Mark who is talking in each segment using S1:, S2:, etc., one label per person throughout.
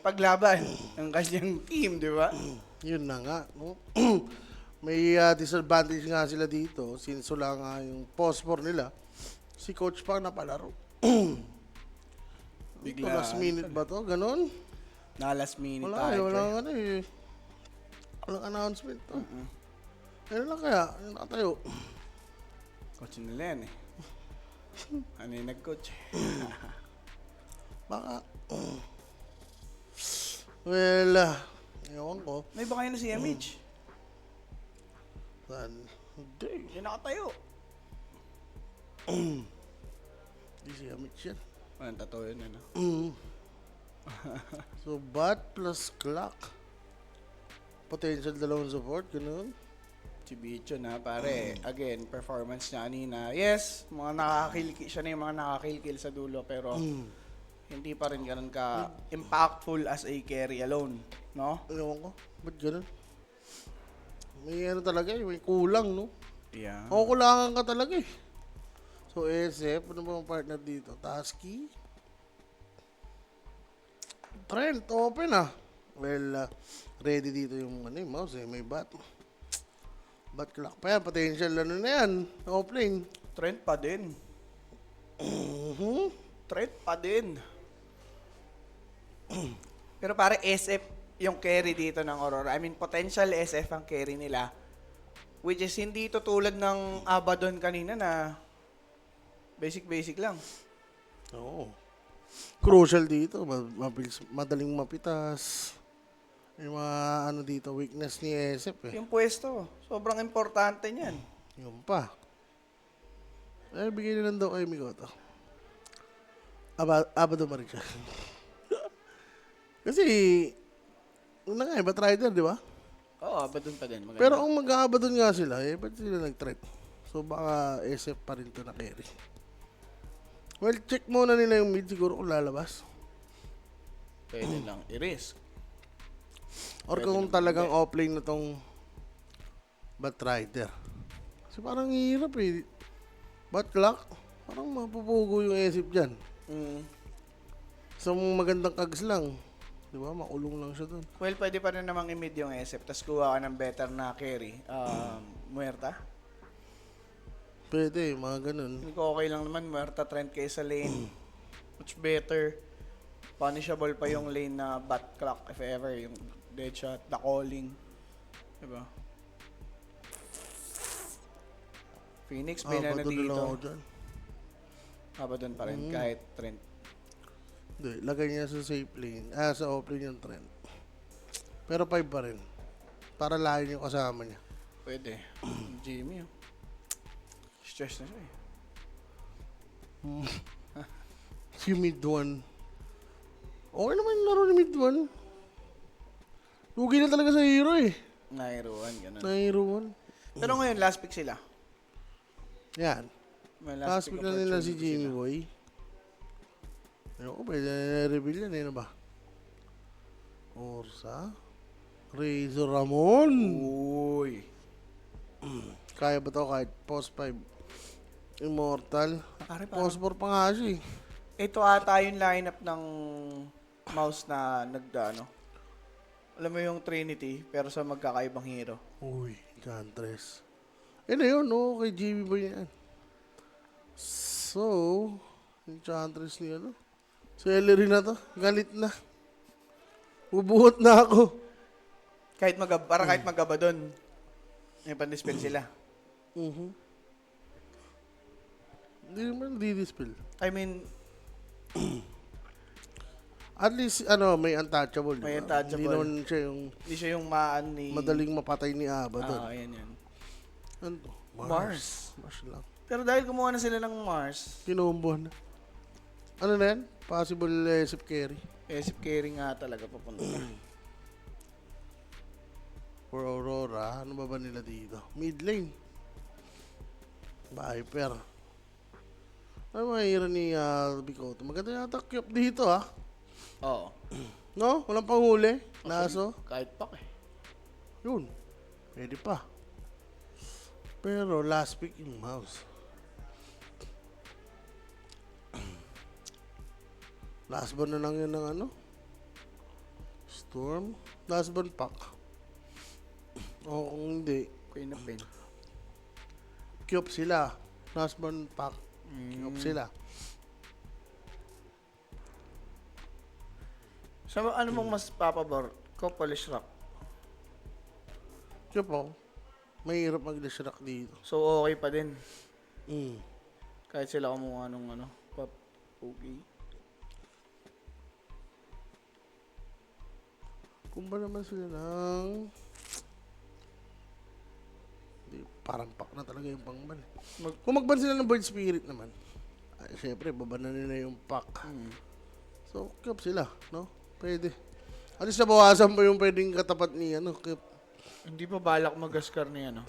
S1: makipaglaban ng kanyang team, di ba?
S2: Yun na nga, no? May disadvantage nga sila dito since wala nga yung phosphor nila. Si coach pa napalaro. Ito, last minute ba to? Ganon?
S1: Na last minute
S2: Wala
S1: tayo.
S2: eh, wala ano eh. Walang announcement to. Ano lang kaya? Ano nakatayo?
S1: Coach nila yan eh. Ano yung nag-coach?
S2: Baka. Well, ewan ko.
S1: May ba kayo na si MH?
S2: Saan? Hindi.
S1: Hindi nakatayo.
S2: Hindi siya Mitch yan.
S1: Anong totoo yun, ano?
S2: So, bat plus clock. Potential dalawang support, ganun.
S1: Si Bicho na, pare. Again, performance niya kanina. Yes, mga nakakilkil. Siya na yung mga nakakilkil sa dulo. Pero, hindi pa rin ganun ka impactful as a carry alone. No?
S2: Ewan ko. Ba't ganun? May ano talaga eh. May kulang, no?
S1: Yeah.
S2: O, kulangan ka talaga eh. So, SF, ano ba ang partner dito? Tasky? Trent, open ah. Well, ready dito yung ano, yung mouse eh. May bat. Bat clock pa yan. Potential ano na yan. Offlane.
S1: Trent pa din. Trent pa din. Pero pare, SF yung carry dito ng Aurora. I mean, potential SF ang carry nila. Which is hindi ito tulad ng Abaddon kanina na basic lang.
S2: Oo. Crucial dito. Madaling mapitas. Yung mga ano dito, weakness ni SF eh.
S1: Yung pwesto, sobrang importante niyan.
S2: Yung pa. Eh, bigay na lang daw kay Migoto. Abado ma rin siya. Kasi, una nga, Bat Rider, di ba?
S1: Oo, Abaddon pa din. Maganda.
S2: Pero kung mag-aabadon nga sila, eh, ba't sila nag-threat? So, baka SF pa rin to na carry. Well, check muna nila yung mid siguro kung lalabas.
S1: Pwede lang i-risk.
S2: Or kung talagang offlane na tong Bat Rider. Kasi parang hirap eh. Bat clock, parang mapupugo yung SF dyan. So, magandang kags lang. Di ba? Makulong lang siya dun.
S1: Well, pwede pa rin namang i-mid yung SF, tapos kuha ka ng better na carry. Muerta.
S2: Pwede, mga ganun.
S1: Hindi ko okay lang naman, Muerta Trent kaysa lane. Much better. Punishable pa yung lane na bat clock if ever. Yung dead shot, the calling. Diba? Phoenix, binana
S2: Abado na lang ako
S1: dito.
S2: dyan.
S1: Abaddon pa rin, kahit Trent.
S2: Hindi, lagay niya sa safe lane. Sa offlane yung Trent. Pero 5 pa rin. Para lahin yung kasama niya.
S1: Pwede. Jimmy, oh. Stress na siya eh.
S2: Si mid 1. Okay naman yung laro ni mid 1. Lugi na talaga sa hero eh.
S1: Nairuan, ganun.
S2: Na hero 1.
S1: Pero ngayon, last pick sila.
S2: Yan.
S1: May
S2: Last pick na nila si
S1: opportunity
S2: Jimmy
S1: sila.
S2: Boy. Ayoko, pwede na reveal yan. Ano ba? Orsa. Razor Ramon.
S1: Uy.
S2: Kaya ba to kahit post 5? Immortal.
S1: Pare,
S2: Post 4 pa nga siya eh.
S1: Ito ata yung lineup ng mouse na nagdano. Alam mo yung Trinity, pero sa magkakaibang hero.
S2: Uy, Chantress. Yun na yun, no? Kay Jimmy Boy yan. So, yung Chantress niya, no? Celery na to. Galit na. Bubuhot na ako.
S1: Kahit magaba doon, may pandispel sila.
S2: Hindi naman di-dispel.
S1: I mean,
S2: At least, may untouchable.
S1: May
S2: diba?
S1: untouchable.
S2: Hindi naman siya yung
S1: hindi siya yung maan ni...
S2: madaling mapatay ni Aba doon.
S1: Ayan yan.
S2: Ano to?
S1: Mars.
S2: Mars lang.
S1: Pero dahil gumawa na sila ng Mars,
S2: Kinombo na. Ano na yan? Possible SF carry.
S1: SF carry nga talaga papunta.
S2: For Aurora, ano ba nila dito? Mid lane. Viper. Ay, mahira ni Bicoto. Maganda yata cute dito
S1: Oo.
S2: No? Walang panghuli. Naso.
S1: Kahit pak eh.
S2: Yun. Pwede pa. Pero last pick yung mouse. Last ba na lang yun ng Storm. Last Burn Pack. O kung hindi,
S1: Queen of Pen.
S2: Cube sila. Last Burn Pack. Cube sila.
S1: So, ano mong mas papabor? Coke o Lishrock?
S2: Cube po. Mahirap mag-Leshrac dito.
S1: So, okay pa din.
S2: Mm.
S1: Kahit sila kumuha nung ano, pop. Okay.
S2: Kung ba naman sila ng... Di, parang pack na talaga yung pangban. Kung magban sila ng Bird Spirit naman, ay, syempre, babanan nila yung pack. So, Cube sila, no? Pwede. At least nabawasan pa yung pwedeng katapat ni, Cube.
S1: Hindi pa balak mag-Gascar ni ano?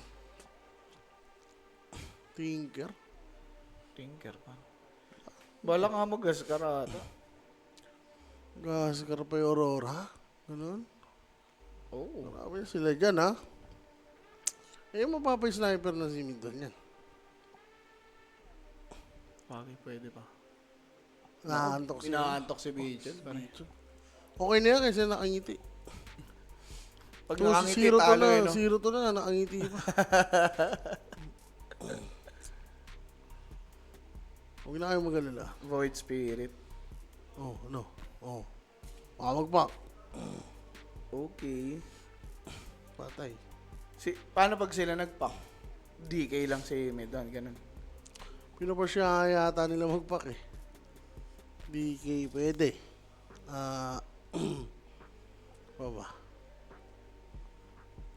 S2: Tinker.
S1: Tinker pa. Balak nga mag-Gascar ata.
S2: Gaskar pa yung Aurora. Ganun.
S1: Oo.
S2: Marami sila dyan, ha? Eh, mapapay-sniper na si Midon yan.
S1: Bagay, pwede pa.
S2: Nakaantok sila.
S1: Inaantok si Bichon.
S2: Okay na yan kasi nakangiti.
S1: Pag
S2: 2-0
S1: nakangiti,
S2: to
S1: talo
S2: na.
S1: eh, no?
S2: 0 to na. Nakangiti pa. Huwag na kayo mag-alala.
S1: Void Spirit.
S2: Oh, ano? Oh. Magpak.
S1: Okay.
S2: Patay.
S1: Paano pag sila nag-pack? DK lang si Medan, ganun.
S2: Pinapasya yata nila magpak eh. DK pwede. Baba.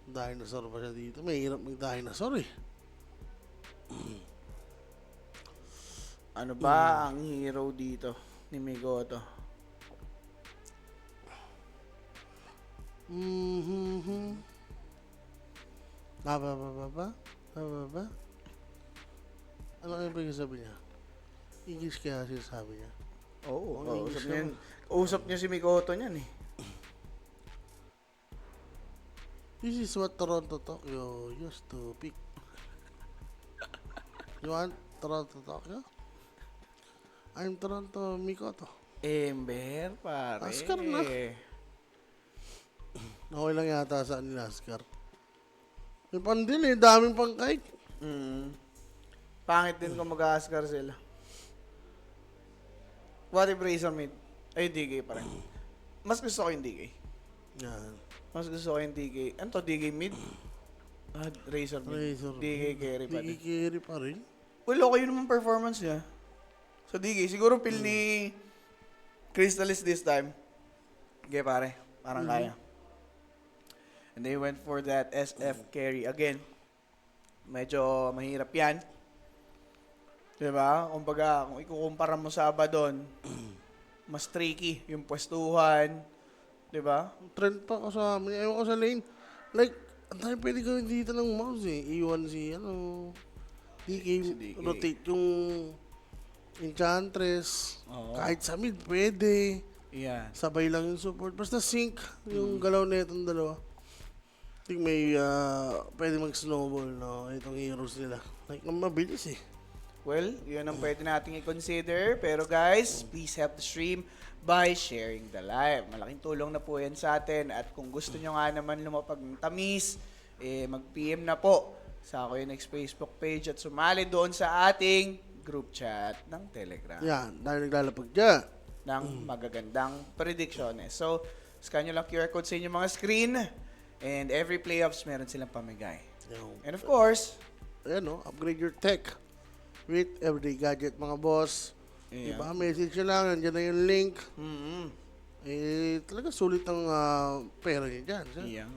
S2: Dinosaur pa siya dito. Mahirap mag-dinosaur eh.
S1: Ano ba ang hero dito ni Migoto?
S2: Baba. Ano yung pag-sabi niya? English kaya sinasabi niya.
S1: Oo,
S2: Ang
S1: usap
S2: English
S1: niya,
S2: naman.
S1: usap niya si Migoto niyan eh.
S2: This is what Toronto Tokyo used to pick. You want Toronto Tokyo? I'm Toronto Mikoto.
S1: Ember, pare.
S2: Oscar na. Okay lang yata sa ni Oscar. May pandil eh, daming pang kite.
S1: Pangit din kung mag-Ascar sila. What if Razor mid? Ay, DK pa rin. Mas gusto ko yung DK.
S2: Yan.
S1: Mas gusto ko yung DK. Ano to, DK mid? Razor mid.
S2: Razor.
S1: DK carry pa din.
S2: Carry pa rin.
S1: Well, okay naman performance niya. So, DK, siguro feel ni Crystallis this time. Okay, pare. Parang kaya. And they went for that SF carry. Again, medyo mahirap yan. Diba? Kumbaga, kung ikukumpara mo sa Abaddon, mas tricky yung pwestuhan. Diba?
S2: Trend pa ko sa amin. Ayaw ko sa lane. Like, ang tayo pwede gawin dito ng mouse eh. Iwan si, DK,
S1: Si DK.
S2: rotate yung Enchantress.
S1: Oo.
S2: Kahit sa mid, pwede.
S1: Yan.
S2: Sabay lang yung support. Basta sync yung galaw na itong dalawa. I think may pwede mag-snowball, no? Itong heroes nila. Like, mabilis eh.
S1: Well, yun ang pwede nating i-consider. Pero guys, please help the stream by sharing the live. Malaking tulong na po yan sa atin. At kung gusto nyo nga naman lumapag ng tamis, mag-PM na po sa Kuya Next Facebook page at sumali doon sa ating group chat ng Telegram
S2: Yan, dahil naglalapag dyan.
S1: ng magagandang predictions. So, scan nyo lang QR code sa inyong mga screen and every playoffs meron silang pamigay.
S2: Yung,
S1: And of course,
S2: ayan, no? Upgrade your tech with everyday gadget, mga boss.
S1: yeah.
S2: Diba? Message nyo lang, nandiyan na yung link. Talaga sulit ang pera niya dyan.
S1: Yeah.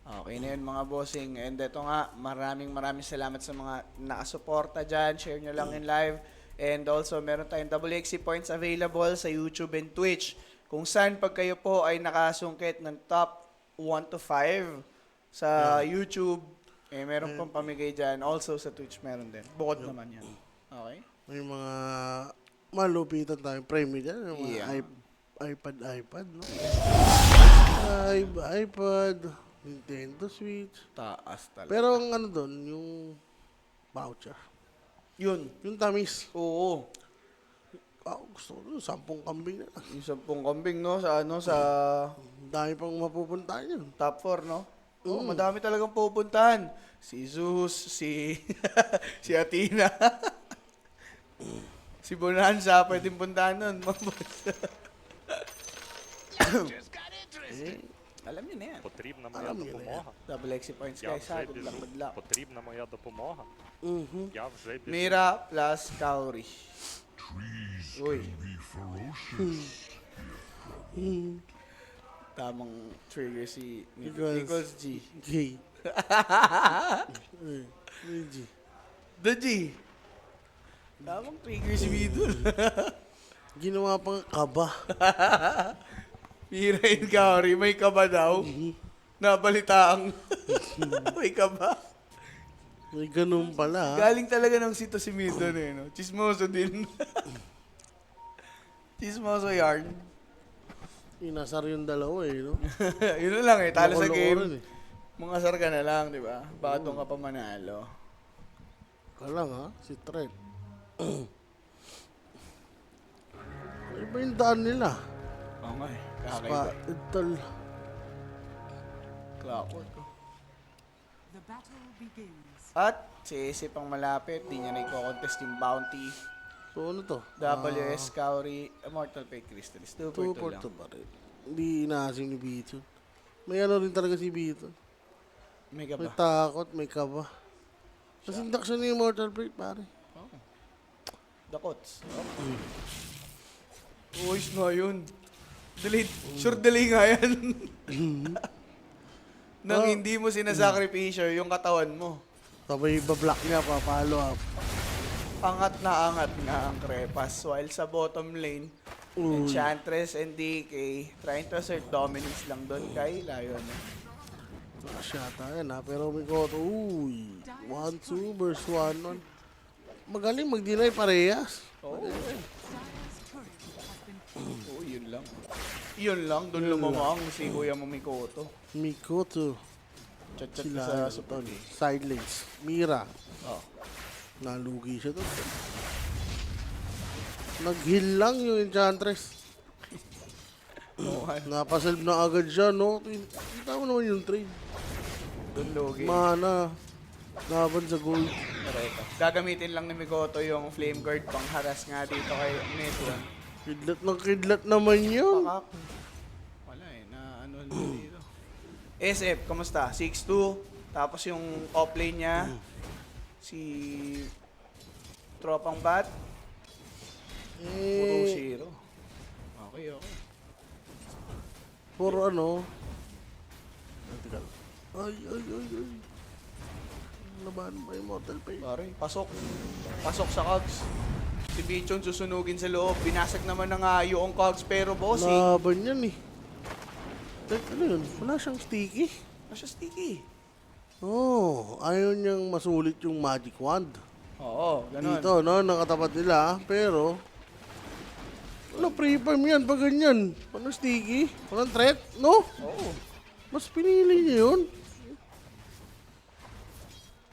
S1: Okay na yun mga bossing. And ito nga, maraming salamat sa mga nakasuporta dyan. Share nyo lang in live. And also, meron tayong WXC points available sa YouTube and Twitch. Kung saan pag kayo po ay nakasungkit ng top 1 to 5 sa YouTube, meron pang pamigay dyan. Also sa Twitch meron din. Bukod naman yan. Okay?
S2: May mga malupitan tayong premium dyan. Yung mga
S1: Yeah.
S2: iPad, no? iPad, Nintendo Switch.
S1: Taas talaga.
S2: Pero ang ano doon, yung voucher.
S1: Yun.
S2: Yung tamis.
S1: Oo.
S2: Gusto ko doon, 10 kambing na lang.
S1: Yung 10 kambing, no? Sa
S2: Dami pang mapupunta yun.
S1: Top 4, no? Oo, madami talagang pupuntahan. Si Zeus, si si Athena. Si Bonanza, pwedeng puntahan nun. Alam niyo na yan.
S3: Потрібна моя
S2: Alam niyo na
S3: допомога.
S1: Double XP points
S3: Я
S1: guys ha.
S3: вже
S1: Good luck, good luck.
S3: Потрібна моя допомога. Я вже біжу.
S1: Mira plus Kaori. Uy. Tamang trigger si Nichols G.
S2: Gay. G.
S1: The G. Tamang trigger si Vidul.
S2: Ginawa pang kaba.
S1: Mira and Kaori, may kaba daw. Nabalitaang may kaba.
S2: May ganun pala.
S1: Galing talaga ng sito si Midon eh, no? Chismoso din. Chismoso yarn.
S2: Inasar yung dalawa eh, no?
S1: Yun na lang eh, talo sa
S2: Loko-loko
S1: game.
S2: rin eh.
S1: Mga asar ka na lang, di ba? Baka doon ka pa manalo.
S2: Kalang ha, si Trent. Iba yung daan nila.
S1: Oo nga eh,
S2: Pa,
S1: kakaiba.
S2: idol.
S1: Clockwork. oh.
S4: The battle begins.
S1: At si Ace pang malapit, di niya na i-contest yung bounty.
S2: So ano to?
S1: WS Kaori, Immortal Fate Crystals. 2 for
S2: 2
S1: 2
S2: for
S1: lang.
S2: 2 pa rin. Hindi inaasim ni Bito. May ano rin talaga si Bito.
S1: May
S2: May
S1: kaba.
S2: takot, may kaba. Kasi induction ni Immortal Blade, pare.
S1: Dakots. Uwis na yun. Delete. Sure delay nga yan. Nang hindi mo sinasakripisyo yung katawan mo.
S2: Sabay iba-block niya, papalo up.
S1: Angat na ang Crepas. While sa bottom lane, Enchantress and DK trying to assert dominance lang doon kay Lion.
S2: Shata yan ha, pero may koto. Uy, 1-2 versus 1-1. Magaling mag-deny parehas.
S1: Oo.
S4: Dire's turret has been
S1: Oo, yun lang. Yun lang, doon lumamang si Kuya Momikoto.
S2: Mikoto.
S1: Chat-chat
S2: Sila
S1: sa
S2: sa
S1: support.
S2: side lanes. Mira.
S1: Oh.
S2: Nalugi siya doon. Nag-heal lang yung Enchantress. Napaselve na agad siya, no? Kita mo naman yung trade.
S1: Doon logi.
S2: Mana. Laban sa gold.
S1: Correct. Gagamitin lang ni Mikoto yung Flame Guard pang haras nga dito kay Netron.
S2: Kidlat ng kidlat naman yun.
S1: Pakak. Wala eh, na ano dito. SF, kamusta? 6-2. Tapos yung offlane niya, si Tropang Bat,
S2: Eh,
S1: 4-0. Okay, okay.
S2: for ano? Teka. Ay. Laban ba yung Mortal Pain?
S1: Pare, pasok. Pasok sa Cogs. Si Bichon susunugin sa loob. Binasag naman ng yung Cogs pero bossing.
S2: Laban yan eh. Ano yun? Wala siyang sticky.
S1: Nasa sticky.
S2: Oh, ayaw niyang masulit yung magic wand.
S1: Oo, ganun.
S2: Dito, no? Nakatapat nila. Pero, ano, pre-farm yan pag ganyan? Ano sticky? Walang threat? No?
S1: Oo.
S2: Mas pinili niya yun.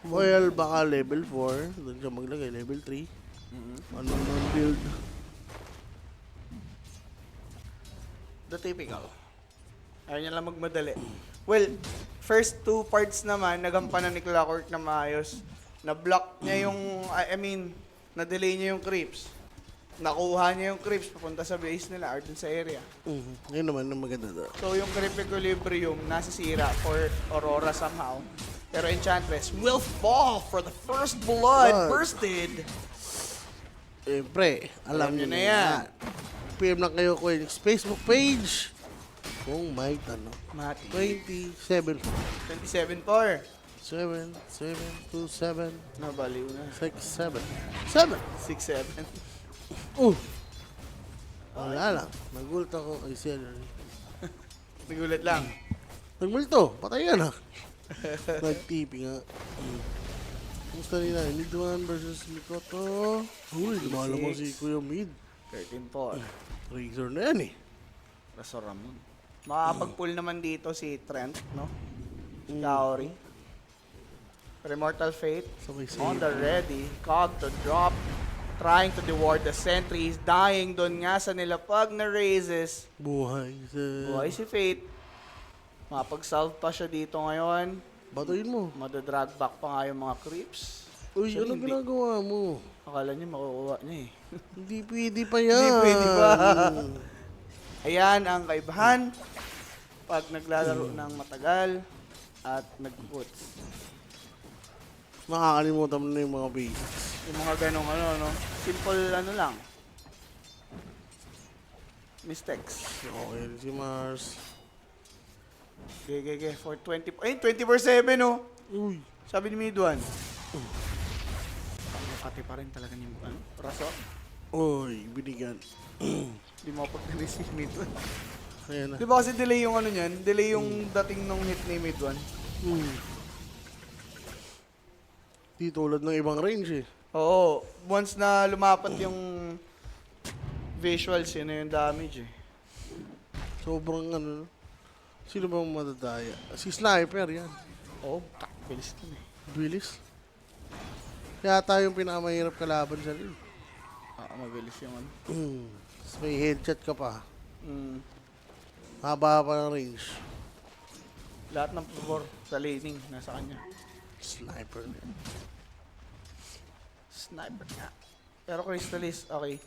S2: Well, baka level 4. Doon siya maglagay. Level 3. Ano nang build?
S1: The typical. Ayaw niya lang magmadali. Well, first two parts naman, nagampanan ni Clockwork na maayos. Na-block niya yung, I mean, na-delay niya yung creeps. Nakuha niya yung creeps papunta sa base nila or dun sa area.
S2: Yun naman ang maganda doon.
S1: So yung creep equilibrium nasisira for Aurora somehow. Pero Enchantress will fall for the first blood. Bursted.
S2: Siyempre, alam niyo
S1: niyo na
S2: na
S1: yan.
S2: yan. PM lang kayo ko yung Facebook page. Kung may tanong.
S1: Mati.
S2: 27
S1: 27-4.
S2: 7, 7, 2, 7,
S1: Nabaliw na.
S2: 6, 7. 7!
S1: 6-7.
S2: Wala lang. Nagulat ako kay Celery.
S1: Nagulat lang.
S2: Nagmulto, patay yan ha. Nag-TP nga. Kumusta nila? Mid 1 versus Mikoto. Uy, lumalamang si Kuya Mid.
S1: 13-4.
S2: Razor na yan eh.
S1: Raso Ramon. Makakapag-pull naman dito si Trent, no? Kaori. Immortal Fate.
S2: Sabay
S1: On
S2: save.
S1: the ready. Cog to drop. Trying to reward the sentry. He's dying doon nga sa nila pag na-raises.
S2: Buhay sa...
S1: Buhay si Fate. Mapag-solve pa siya dito ngayon.
S2: Batuin mo.
S1: Madadrag back pa nga yung mga creeps.
S2: Uy,
S1: Actually,
S2: ano
S1: hindi.
S2: ginagawa mo?
S1: Akala niya makukuha niya eh.
S2: Hindi pwede pa yan.
S1: Hindi pwede pa. Ayan ang kaibahan pag naglalaro ng matagal at nag-puts.
S2: Makakalimutan mo na yung mga basics.
S1: Yung mga ganong ano, no? Simple ano lang. Mistakes.
S2: Okay, si Mars.
S1: Gege, for 20... Ay, 24/7, no?
S2: Uy.
S1: Sabi ni Midwan. Pati pa rin talaga ni ano, Raso.
S2: Uy, binigyan.
S1: Di mo pag-receive Midwan.
S2: Ayan na.
S1: Di ba kasi delay yung ano niyan? Delay yung dating nung hit ni Midwan.
S2: Di tulad ng ibang range eh.
S1: Oo. Once na lumapat yung visuals, yun na yung damage eh.
S2: Sobrang ano. Sino bang madadaya? Si Sniper yan.
S1: Oo. Bilis na eh.
S2: Bilis. Kaya tayong pinakamahirap kalaban sa rin.
S1: Mabilis yung ano.
S2: Tapos may headshot ka pa.
S1: Mm.
S2: Haba pa ng range.
S1: Lahat ng pabor sa laning nasa kanya.
S2: Sniper.
S1: Sniper nga. Pero Crystallis, okay.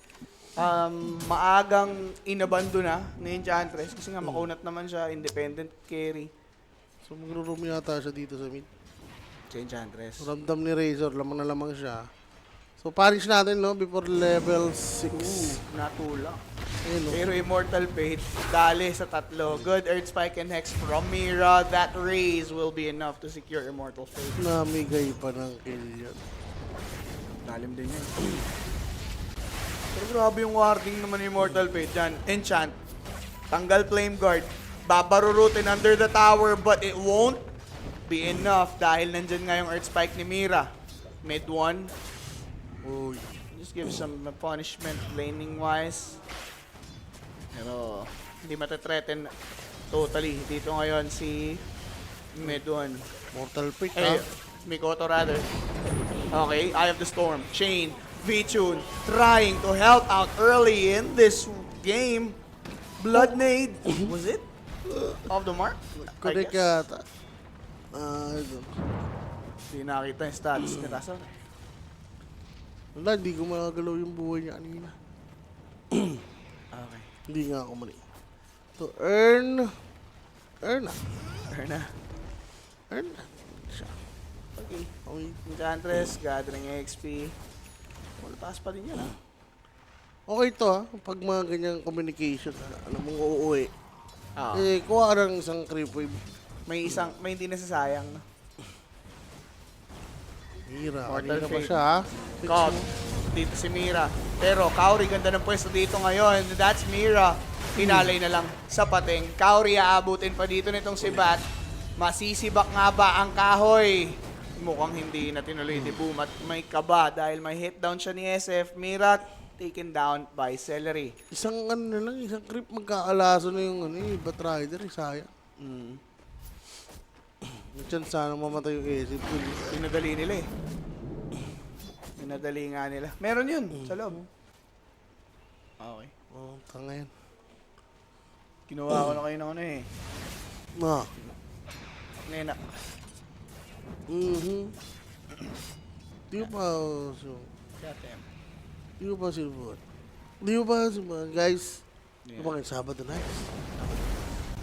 S1: Maagang inabando na ni Enchantress kasi nga makunat naman siya, independent carry.
S2: So magro-room yata siya dito sa mid.
S1: Si Enchantress.
S2: Ramdam ni Razor, lamang na lamang siya. So punish natin no, before level 6.
S1: Natulak.
S2: Ayun no.
S1: Pero Immortal Fate, dali sa tatlo. Good Earth Spike and Hex from Mira. That raise will be enough to secure Immortal Fate.
S2: Namigay pa ng kill yan.
S1: Lalim din yan. Pero grabe yung warding naman ni Immortal Fate dyan. Enchant. Tanggal Flame Guard. Babarurutin under the tower but it won't be enough dahil nandyan nga yung Earth Spike ni Mira. Mid 1.
S2: Uy.
S1: Just give some punishment laning wise. Pero hindi matathreaten totally dito ngayon si mid 1.
S2: Mortal Pick
S1: Eh,
S2: ha.
S1: Mikoto rather. Okay, Eye of the Storm. Chain, V-Tune, trying to help out early in this game. Blood Nade. Was it? Off the mark? I
S2: Connect
S1: guess.
S2: yata. Ito.
S1: Hindi nakita yung stats ni Rason.
S2: Wala, hindi ko magagalaw yung buhay niya kanina.
S1: Okay.
S2: Hindi nga ako mali. To earn. Earn na.
S1: Earn na.
S2: Earn na. Siya.
S1: Okay.
S2: Okay.
S1: Enchantress, gathering XP. Well, taas pa rin yan ah.
S2: Okay to ha. Pag mga ganyang communication, alam mong uuwi.
S1: Ah.
S2: Eh, kuha ka ng isang creep wave.
S1: May hindi nasasayang. No?
S2: Hira.
S1: Mortal
S2: Kanina pa
S1: Fate.
S2: siya ha.
S1: Cop. Dito si Mira. Pero Kauri, ganda ng pwesto dito ngayon. That's Mira. Hinalay na lang sa pating. Kauri, aabutin pa dito nitong si Bat. Masisibak nga ba ang kahoy? Mukhang hindi na tinuloy ni Boom at may kaba dahil may hit down siya ni SF. Mira taken down by Celery.
S2: Isang ano na lang, isang creep magkaalaso na yung ano, Batrider, sayang. Diyan sana mamatay yung ASIP.
S1: Pinadali nila eh. Pinadali nga nila. Meron yun sa loob. Okay.
S2: Oh, tanga yan.
S1: Kinuha ko na kayo ng ano eh.
S2: Ma.
S1: Nena.
S2: Di ko pa, so,
S1: Goddamn.
S2: di ko pa silbot. Di ko pa silbot. Guys,
S1: Yeah.
S2: ano ba kayo, Sabado nights?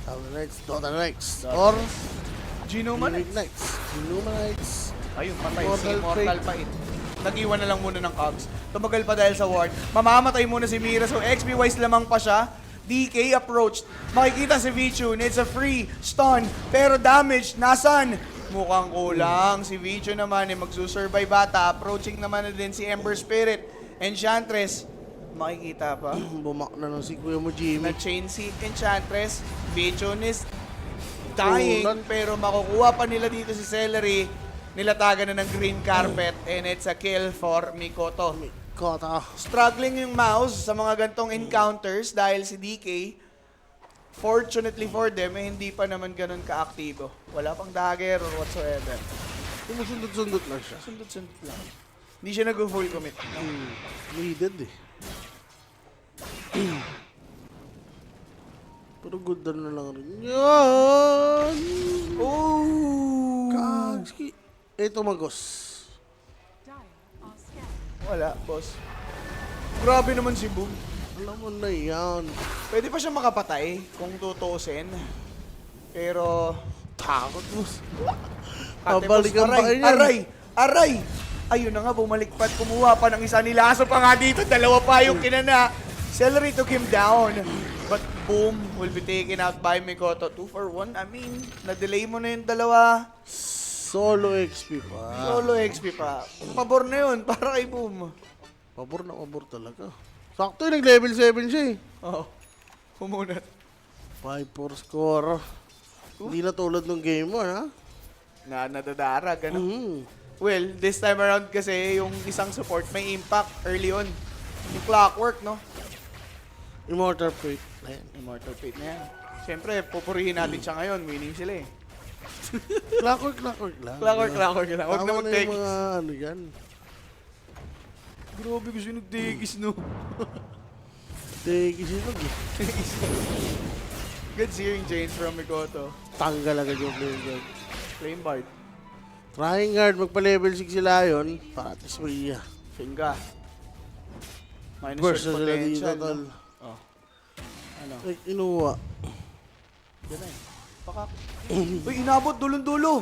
S2: Sabado nights, Dota nights,
S1: Dota
S2: or
S1: Genoma
S2: Gimmick nights, Genoma nights.
S1: Ayun, patay si
S2: Mortal
S1: Immortal Fight. Nag-iwan na lang muna ng cogs. Tumagal pa dahil sa ward. Mamamatay muna si Mira. So XP-wise lamang pa siya. DK approached. Makikita si V-Tune. It's a free stun. Pero damage, nasan? Mukhang kulang. Si V-Tune naman ay magsusurvive bata. Approaching naman na din si Ember Spirit. Enchantress. Makikita pa.
S2: Bumak na ng si Kuya mo, Jimmy.
S1: Na-chain si Enchantress. V-Tune is dying.
S2: Ulan.
S1: Pero makukuha pa nila dito si Celery. Nilatagan na ng green carpet and it's a kill for Mikoto.
S2: Kota.
S1: Struggling yung mouse sa mga gantong encounters dahil si DK, fortunately for them, eh, hindi pa naman ganun ka-aktibo. Wala pang dagger or whatsoever.
S2: Sumusundot-sundot lang siya.
S1: Sundot-sundot lang. Hindi siya nag-full commit.
S2: Needed eh. Pero good na lang rin. Yan!
S1: Oh!
S2: Kagski. Ito magos.
S4: Dire are scared.
S1: Wala, boss. Grabe naman si Boom.
S2: Alam mo na yan.
S1: Pwede pa siya makapatay kung tutuusin. Pero...
S2: Takot mo.
S1: Ate,
S2: Babalikan
S1: boss,
S2: pa
S1: aray,
S2: yan.
S1: aray! Aray! Ayun na nga, bumaliktad. Kumuha pa ng isa. Nilaso pa nga dito. Dalawa pa yung kinana. Celery took him down. But Boom will be taken out by Mikoto. 2 for 1. I mean, na-delay mo na yung dalawa.
S2: Solo XP pa.
S1: Solo XP pa. Pabor na yun para kay Boom.
S2: Pabor na pabor talaga. Sakto yung nag-level 7 siya eh.
S1: Oo. Kumunat.
S2: 5-4 score. Hindi na tulad ng game 1 ha.
S1: Na nadadarag, ano?
S2: Mhm.
S1: Well, this time around kasi yung isang support may impact early on. Yung clockwork, no?
S2: Immortal Fate. Ayan.
S1: Immortal Fate na yan. Siyempre, pupurihin natin siya ngayon. Winning sila eh.
S2: Clockwork lang.
S1: Clockwork lang. Huwag na
S2: Tama yung
S1: mag-take.
S2: mga ano yan.
S1: Grabe gusto yung nag-tegis, no?
S2: Tegis yun eh.
S1: Good searing change from Mikoto.
S2: Tanggal agad yung player guard.
S1: Flame Bard.
S2: Trying hard, magpa-level 6 sila yun. Para at least may
S1: Finga. Minus
S2: burst
S1: shot
S2: na sila dito,
S1: potential,
S2: tol.
S1: no? Oh. Ano?
S2: Ay, inuwa.
S1: Yan na eh. Pakak. Uy, inabot. Dulong-dulo.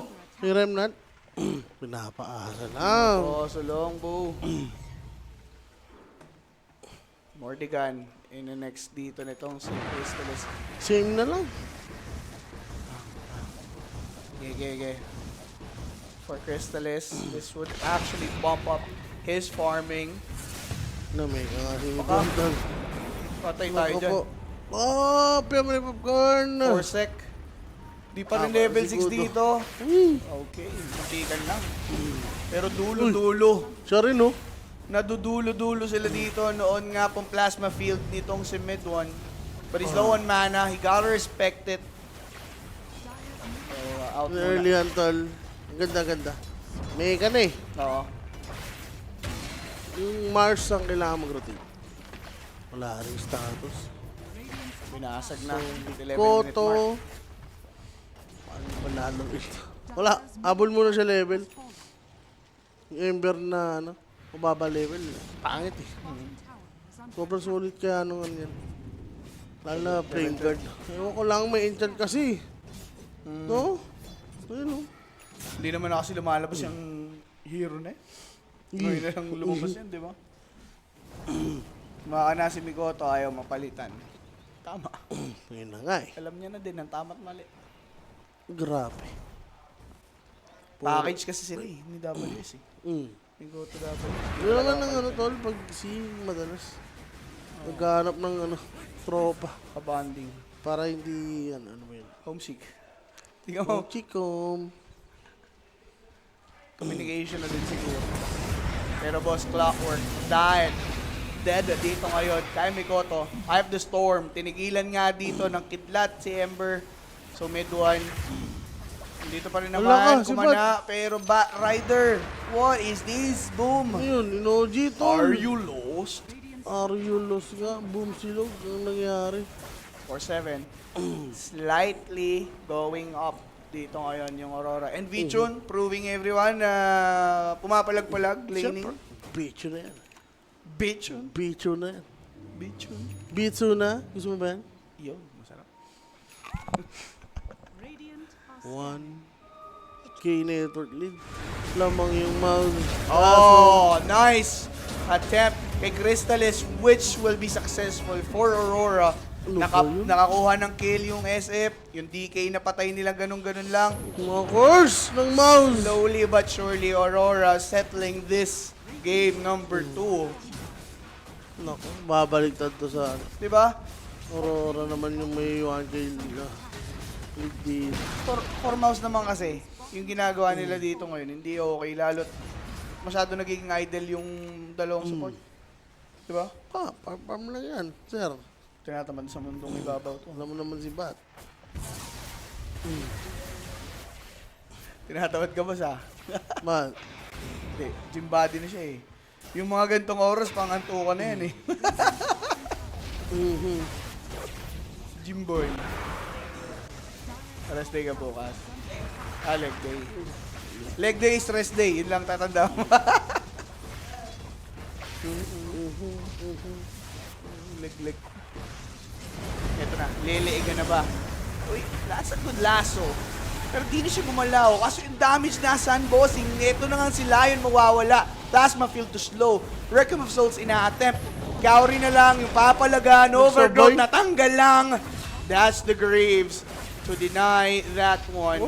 S2: May remnant. Pinapaasa lang.
S1: Oh, sulong, boo. Mordigan in the next dito nitong si Crystallis.
S2: Same na lang.
S1: Okay. For Crystallis, this would actually bump up his farming.
S2: Na may kasi
S1: Baka. Patay tayo dyan.
S2: Oh, piyamay popcorn.
S1: 4 sec. Di pa rin
S2: Tama,
S1: level 6
S2: siguro.
S1: dito.
S2: Hmm.
S1: Okay, matikan lang. Pero dulo-dulo.
S2: Siya rin, no?
S1: Nadudulo-dulo sila dito. Noon nga pong plasma field nitong si Mid One. But he's low on mana. He gotta respect it. So, out
S2: Early
S1: muna.
S2: Antol. Ang ganda. May ka na eh.
S1: Oo.
S2: Yung Mars ang kailangan mag-rotate. Wala rin status.
S1: Binasag na. 11 minute mark.
S2: Koto. Ano ba lalo ito? Wala. Abol muna siya level. Yung Ember na ano, mababa level. Pangit eh. Sobrang solid kaya ano yan. Lalo na flame guard. Ewan ko lang may enchant kasi. No? Ayun o.
S1: Hindi naman na kasi lumalabas yung hero na eh. Ngayon na lang lumabas yan, di ba? Maka na si Mikoto ayaw mapalitan. Tama.
S2: Ayun na nga eh.
S1: Alam niya na din ang tama't mali.
S2: Grabe.
S1: Package kasi sila eh, ni WS eh. Mikoto WS.
S2: Yun naman ng ano tol, pag si madalas. Naghanap ng ano, tropa.
S1: Kabanding.
S2: Para hindi, ano ba yun?
S1: Homesick. Tingnan mo,
S2: Oh, chikom.
S1: communication na din siguro. Pero boss, clockwork, dahil dead dito ngayon kay Mikoto. I have the storm. Tinigilan nga dito ng kidlat si Ember. So mid one. Dito pa rin
S2: Wala
S1: naman,
S2: ka, si
S1: kumana. Pero Bat Rider, what is this? Boom!
S2: Ayun, inoji tol.
S1: Are you lost?
S2: Are you lost nga? Boom silog. Anong nangyari?
S1: 4-7. Slightly going up dito ngayon yung Aurora. And Vichun, proving everyone na pumapalag-palag, laning.
S2: Siyempre, bicho na yan.
S1: Vichun.
S2: Bicho na yan.
S1: Vichun.
S2: Bitsu na? Gusto mo ba yan?
S1: Yun, masarap.
S4: Radiant are
S2: 1K network lead. Lamang yung mouse.
S1: Oh, nice attempt kay Crystallis, which will be successful for Aurora.
S2: Ano ba yun?
S1: Nakakuha ng kill yung SF, yung DK na patay nila ganun-ganun lang.
S2: Mga course ng mouse.
S1: Slowly but surely, Aurora settling this game number 2.
S2: Naku, babaliktad to sa ano.
S1: Diba?
S2: Aurora naman yung may 1K na lead dito.
S1: For mouse naman kasi, yung ginagawa nila dito ngayon, hindi okay. Lalo't masyado nagiging idle yung dalawang support. Diba?
S2: Farm lang yan, sir.
S1: Tinatamad sa mundong ibabaw to.
S2: Alam mo naman si Bat.
S1: Tinatamad ka ba sa?
S2: Bat.
S1: Hindi, gym body na siya eh. Yung mga gantong oras, pangantukan na yan eh. Jimboy. Rest day ka bukas. Leg day. Leg day is rest day. Yun lang tatanda mo. Leg. Ito na. Leleega na ba? Uy, that's a good lasso. Pero di na siya gumalaw. Kaso yung damage na saan, bossing. Ito na nga si Lion mawawala. Plasma field to slow. Requiem of Souls ina-attempt. Kaori na lang. Yung papalagan. Overgrowth. Natanggal lang. That's the Graves to deny that one.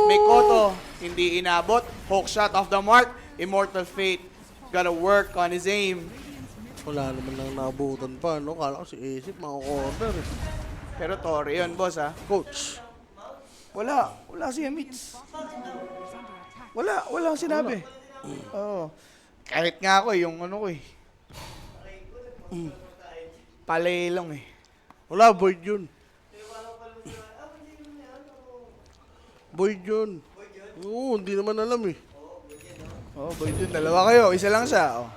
S1: May Koto. Hindi inabot. Hook shot off the mark. Immortal Fate. Gotta work on his aim.
S2: Wala naman lang naabutan pa, no? Kala ko si Isip, mako-corner eh.
S1: Pero Tori yun, boss ha.
S2: Coach.
S1: Wala si Mitch. Wala sinabi. Oo. Kahit nga ako yung ano ko eh. Palay lang eh.
S2: Wala, Void yun. Void yun. Oo, hindi naman alam eh.
S1: Oh, boy dun. Dalawa kayo. Isa lang siya. Oh.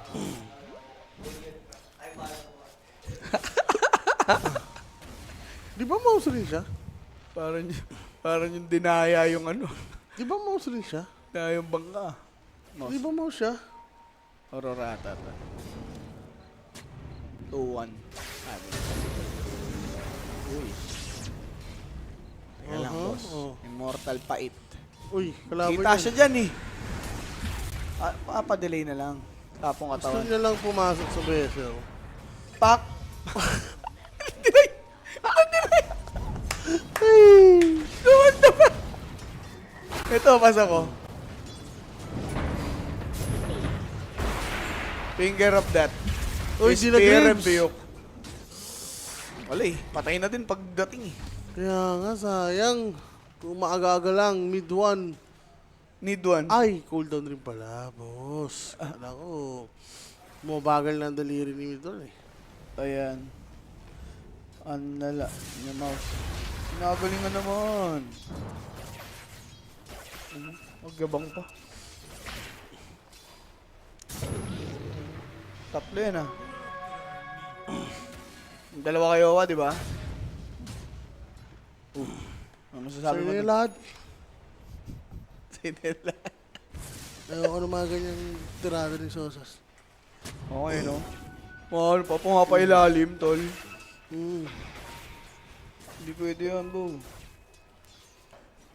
S2: Di ba mouse rin siya?
S1: Parang yung dinaya yung ano.
S2: Di ba mouse rin siya?
S1: Dinaya yung bangka.
S2: Di ba mouse siya?
S1: Ororata. 2-1. Uy. Teka lang, boss. Immortal pait.
S2: Uy, kalaban
S1: Kita
S2: yan.
S1: siya dyan eh. Papadelay na lang. Tapong
S2: Gusto
S1: katawan.
S2: niya lang pumasok sa vessel.
S1: Pak! Ito, pasa ko. Finger of that.
S2: Uy, di na
S1: Spear and
S2: Graves.
S1: Biyok. Wala eh. Patay na din pagdating eh.
S2: Kaya nga, sayang. Kung maaga-aga lang, mid 1.
S1: Need one.
S2: Ay, cooldown rin pala, boss. Kala ko, bumabagal na ang daliri ni Midol eh.
S1: Ayan. Anala. Yung mouse. Sinagalingan naman. Maggabang pa. Tatlo yan ah. Dalawa kayo di ba? Ano
S2: Sa'yo
S1: sasabi mo?
S2: na yung
S1: dun?
S2: lahat.
S1: Sinela.
S2: Ayoko ng mga ganyang tirada ni Sosas.
S1: Okay, no? Mahal pa, pumapailalim, tol. Hindi pwede yan, boom.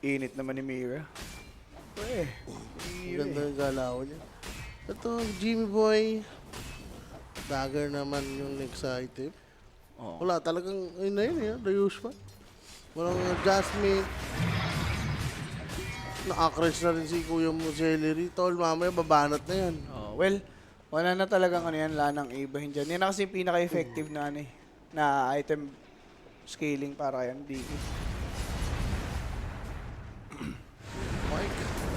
S1: Init naman ni Mira.
S2: Ang ganda yung galaw niya. Ito, Jimmy Boy. Dagger naman yung next item.
S1: Oh.
S2: Wala, talagang, yun na yun, the usual. Walang adjustment. Naka-crash na rin si Kuya mo Celery. Tol, mamaya babanat na yan.
S1: Oh, well, wala na talagang ano yan, lanang ibahin dyan. Yan na kasi yung pinaka-effective na ano eh, na item scaling para yan, DK.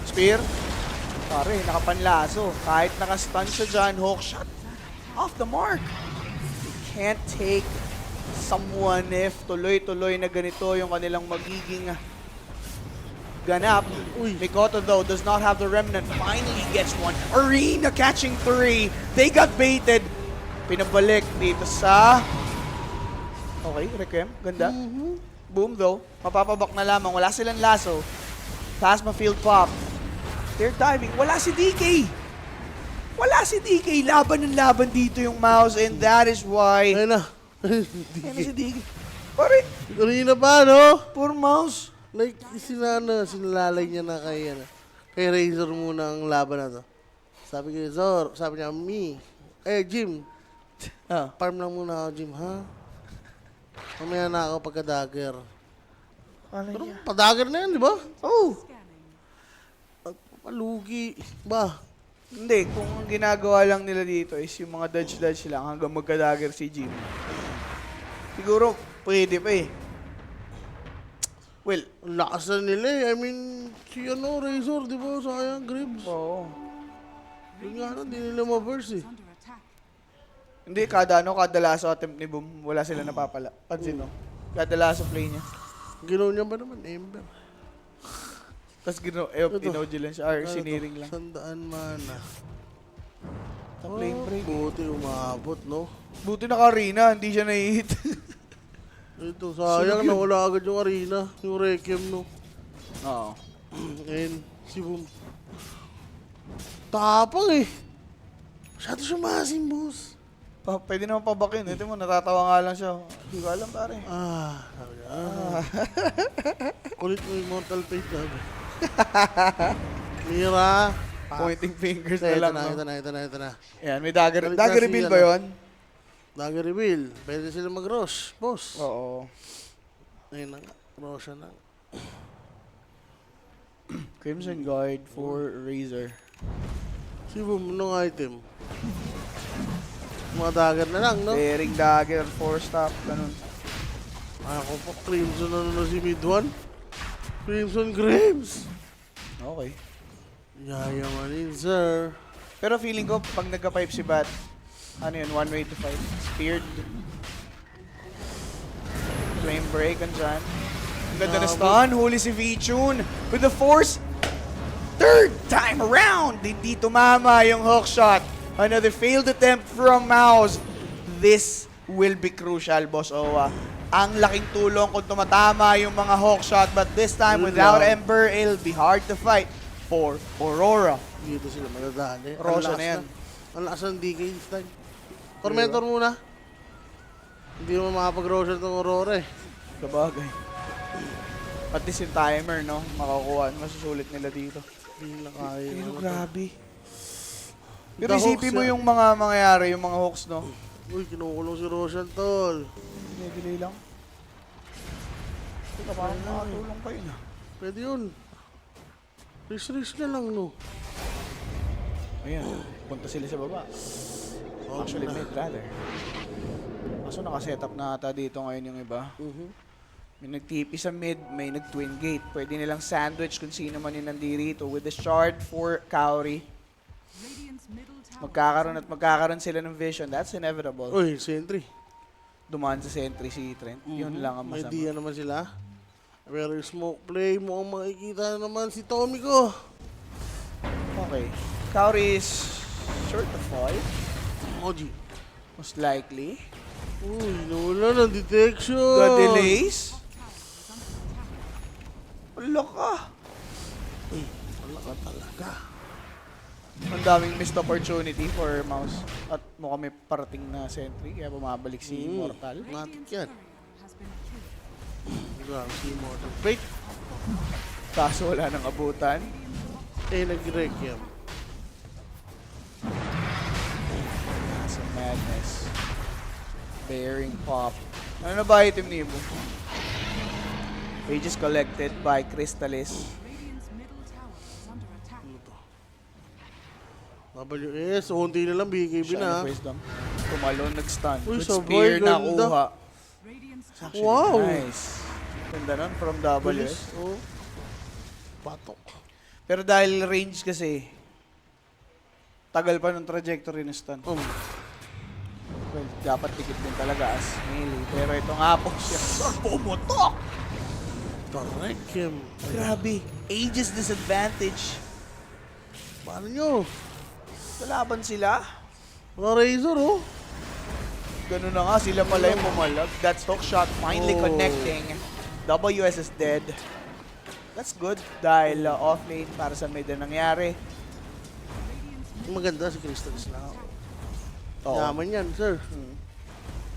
S1: Spear. Pare, nakapanlaso. Kahit nakastun siya dyan, hook shot. Off the mark. You can't take someone if tuloy-tuloy na ganito yung kanilang magiging ganap.
S2: Uy.
S1: Mikoto though does not have the remnant. Finally gets one. Arena catching 3. They got baited. Pinabalik dito sa... Okay, Requiem. Ganda. Boom though. Mapapabak na lamang. Wala silang lasso. Plasma field pop. They're diving. Wala si DK. Wala si DK. Laban ng laban dito yung mouse and that is why...
S2: Ayun na.
S1: Ano si DK? Pare,
S2: Kanina pa, no?
S1: poor mouse.
S2: Like, sinalalay niya na kay Razor muna ang laban na to. Sabi kay Razor, sabi niya, Jim, farm lang muna ako, Jim, ha? Mamaya na ako pagka-dagger. Pero pa-dagger na yan, di ba?
S1: Oh.
S2: Palugi. Ba?
S1: Hindi, kung ang ginagawa lang nila dito is yung mga dodge-dodge lang hanggang magka-dagger si Jim. Siguro, pwede pa eh. Well,
S2: Ang lakas na nila eh. I mean, si Razor, di ba? Sayang, Gribbs.
S1: oo.
S2: Yun nga na, di nila ma-verse eh.
S4: Under attack.
S1: Hindi, kada lasso attempt ni Boom, wala sila napapala. Pansin no? Kada lasso play niya.
S2: Ginaw niya ba naman, Ember?
S1: Tapos
S2: Ito.
S1: inoji lang siya, or siniring lang.
S2: 100 mana.
S1: Sa playing break.
S2: Buti umabot, no?
S1: Buti naka-arena, hindi siya na-hit.
S2: Ito, sayang na wala agad yung arena. Yung Requiem, no.
S1: Oo.
S2: And si Boom. Tapang eh. Masyado siya masin, boss.
S1: Pwede naman pabakin. Ito mo, natatawa nga lang siya. Hindi ko alam, pare.
S2: Sabi niya, kulit mo yung Mortal Fate na. Mira.
S1: Pointing fingers
S2: Ito
S1: na lang.
S2: na,
S1: No?
S2: ito na.
S1: Yan, may dagger.
S2: Balik
S1: Dagger
S2: na si,
S1: reveal ba
S2: ano?
S1: yun?
S2: Dagger reveal. Pwede sila mag-rush, boss.
S1: Oo.
S2: Ayun na nga. Rush na.
S1: Crimson Guard for Razor.
S2: Si Boom, anong item? Mga dagger na lang, no?
S1: Bearing dagger, 4-stop, ganun.
S2: Ako pa, Crimson na si mid one. Crimson Grims.
S1: Okay.
S2: Yayamanin, sir.
S1: Pero feeling ko, pag nagka-pipe si Bat, ano yun, one way to fight. Speared. Flame break, andyan. Ang ganda na stun. Huli si V-Tune with the force. Third time around. Hindi tumama yung hook shot. Another failed attempt from Mouse. This will be crucial, Boss Owa. Ang laking tulong kung tumatama yung mga hook shot. But this time,
S2: Yun
S1: without
S2: lang.
S1: Ember, it'll be hard to fight for Aurora.
S2: Dito sila madadali.
S1: Roshan na yan.
S2: Ang lakas ng DK this time. Tormentor muna. Hindi mo makapag-Roshan itong Aurora eh.
S1: Sabagay. At least yung timer, no? Makakuha. Masusulit nila dito.
S2: Hindi na kaya.
S1: Pero
S2: ano to.
S1: grabe. Pero
S2: The
S1: isipin
S2: hooks,
S1: mo
S2: ah.
S1: yung mga mangyayari, yung mga hooks, no?
S2: Uy, kinukulong si Roshan, tol.
S1: Delay lang. Teka, parang makatulong kayo na.
S2: Pwede yun. Risk na lang, no?
S1: Ayan, punta sila sa baba. Actually, mid rather. Kaso nakasetup na ata dito ngayon yung iba. May nag-TP sa mid, may nag-twin gate. Pwede nilang sandwich kung sino man yung nandirito with the shard for Kaori.
S4: Radiant's middle tower.
S1: Magkakaroon sila ng vision. That's inevitable.
S2: Uy, sentry.
S1: Dumaan sa sentry si Trent. Yun lang ang
S2: May
S1: masama.
S2: idea naman sila. Pero yung smoke play mo ang makikita naman si Tommy ko.
S1: Okay. Kaori is short of 5.
S2: Oji.
S1: Most likely.
S2: Uy, nawala ng detection.
S1: Got delays. Wala ka.
S2: Wala ka talaga.
S1: Ang daming missed opportunity for Mouse. At mukhang may parating na sentry. Kaya bumabalik si Immortal.
S2: Matik yan.
S4: Has been killed.
S2: Grabe si Immortal. Wait.
S1: Kaso wala nang abutan.
S2: Nag-requiem.
S1: That's a madness. Bearing pop. Ano na ba item ni Ibo? Pages collected by Crystallis.
S4: Radiant's middle tower is under attack.
S2: Ano to? WS, unti na lang BKB
S1: Shine
S2: na.
S1: of Wisdom. Tumalon, nag-stun.
S2: Uy,
S1: Good
S2: sabay,
S1: spear na
S2: ganda.
S1: kuha.
S4: Radiant's
S1: Actually,
S2: Wow.
S1: nice. Ganda nun from WS.
S2: Oh. Patok.
S1: Pero dahil range kasi, tagal pa ng trajectory ng stun. Well, dapat tikit din talaga as melee. Pero ito nga po siya. Sir, pumutok!
S2: Requiem.
S1: Grabe. Ages disadvantage.
S2: Paano nyo?
S1: Lalaban sila.
S2: Mga Razor, oh.
S1: Ganun na nga, sila pala yung pumalag. That's hook shot finally
S2: Oh.
S1: connecting. WS is dead. That's good dahil off lane para sa mid na nangyari.
S2: Maganda si Crystal na.
S1: Oo.
S2: Yaman yan, sir.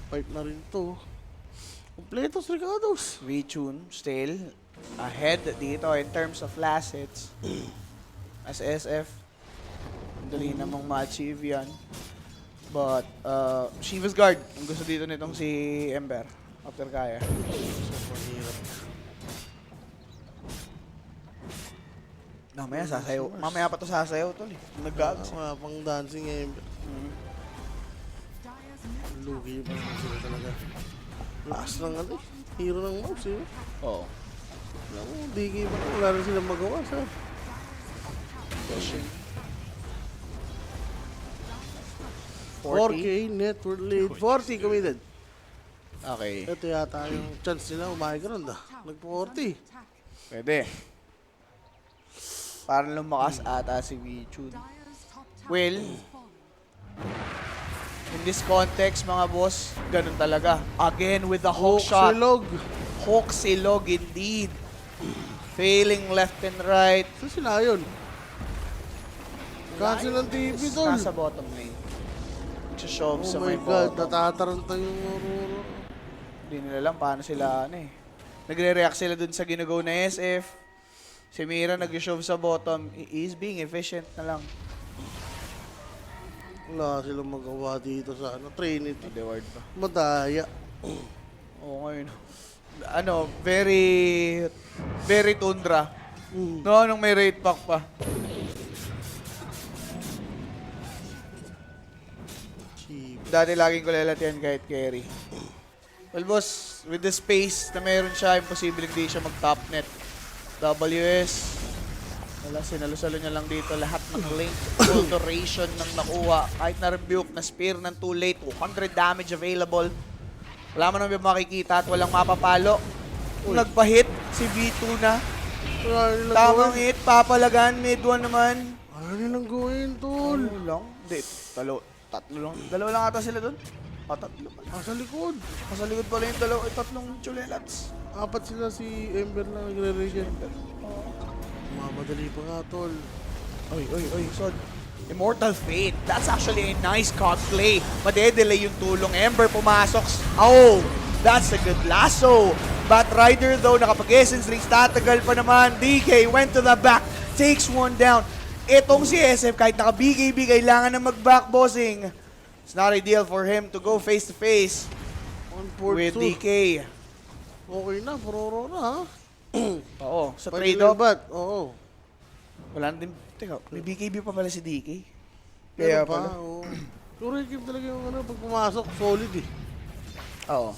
S2: Pipe na rin to. Kompletos Ricardos.
S1: V-Tune still ahead dito in terms of last hits. As SF, dali namang ma-achieve yan. But, Shiva's Guard, ang gusto dito nitong si Ember. After kaya.
S2: Sobrang hirap.
S1: Mamaya pa to sasayaw tol eh. Nag-gags.
S2: Wala pang dancing eh.
S4: Dire's middle
S2: Lugi pa naman sila talaga. Last ng ano eh. Hero ng mouse eh.
S1: Oo.
S2: Wala mo, DK pa na. Wala rin silang magawa, sir.
S1: Pushing.
S2: 4K net worth lead. 40 committed.
S1: Okay.
S2: Ito yata yung chance nila. Umahigrand ah. Nag-40.
S4: attack.
S1: Pwede. Parang lumakas ata si V-Tune.
S4: Dire's top tower
S1: Well,
S4: has fallen.
S1: In this context, mga boss, ganun talaga. Again, with the hook shot.
S2: Silog.
S1: Hawk silog indeed. Failing left and right.
S2: Saan sila yun? Cancel ng TV, tol.
S1: Nasa bottom lane. Shove
S2: Oh
S1: sa
S2: my
S1: may
S2: God,
S1: bottom.
S2: natataranta yung Aurora.
S1: Hindi nila alam paano sila Nagre-react sila dun sa ginugo na SF. Si Mira nag-shove sa bottom. He is being efficient na lang.
S2: Wala silang magawa dito sa Trinity.
S1: Deward pa.
S2: Madaya.
S1: Oo, ngayon. Very tundra. No, nung may rate pack pa.
S2: Cheap.
S1: Dati laging ko lalatihan kahit carry. Well, boss, with the space na meron siya, imposible hindi siya mag-top net. WS. Wala, sinalo-salo niya lang dito lahat ng link. Full duration ng nakuha. Kahit na rebuke, na spear ng too late. 200 damage available. Wala man naman makikita at walang mapapalo. Nagpa-hit si B2 na.
S2: Wala nilang
S1: Tamang
S2: gawin.
S1: hit, papalagan. Mid 1 naman.
S2: Wala nilang gawin, tol.
S1: Ano lang? Hindi, tatlo lang. Dalawa lang ata sila doon. Tatlo pa.
S2: Sa likod.
S1: Nasa likod pala yung tatlong chulelats.
S2: Apat sila si Ember lang nagre-regen. Mamadali pa nga, tol.
S1: Oy, Sod. Immortal Fate. That's actually a nice cog play. Madedelay yung tulong. Ember pumasok. Oh, that's a good lasso. Batrider though, nakapag-essence rings. Tatagal pa naman. DK went to the back. Takes one down. Itong si SF, kahit naka-BKB, kailangan na mag-back bossing. It's not ideal for him to go face-to-face with DK.
S2: Okay na, for Aurora, ha?
S1: Oo, sa
S2: Pwede
S1: trade-off.
S2: ba? Oo.
S1: Wala na din. Teka, may BKB pa pala si DK.
S2: Kaya
S1: Kaya
S2: pa,
S1: pala.
S2: oo. Pero Rikim talaga yung pag pumasok, solid eh.
S1: Oo.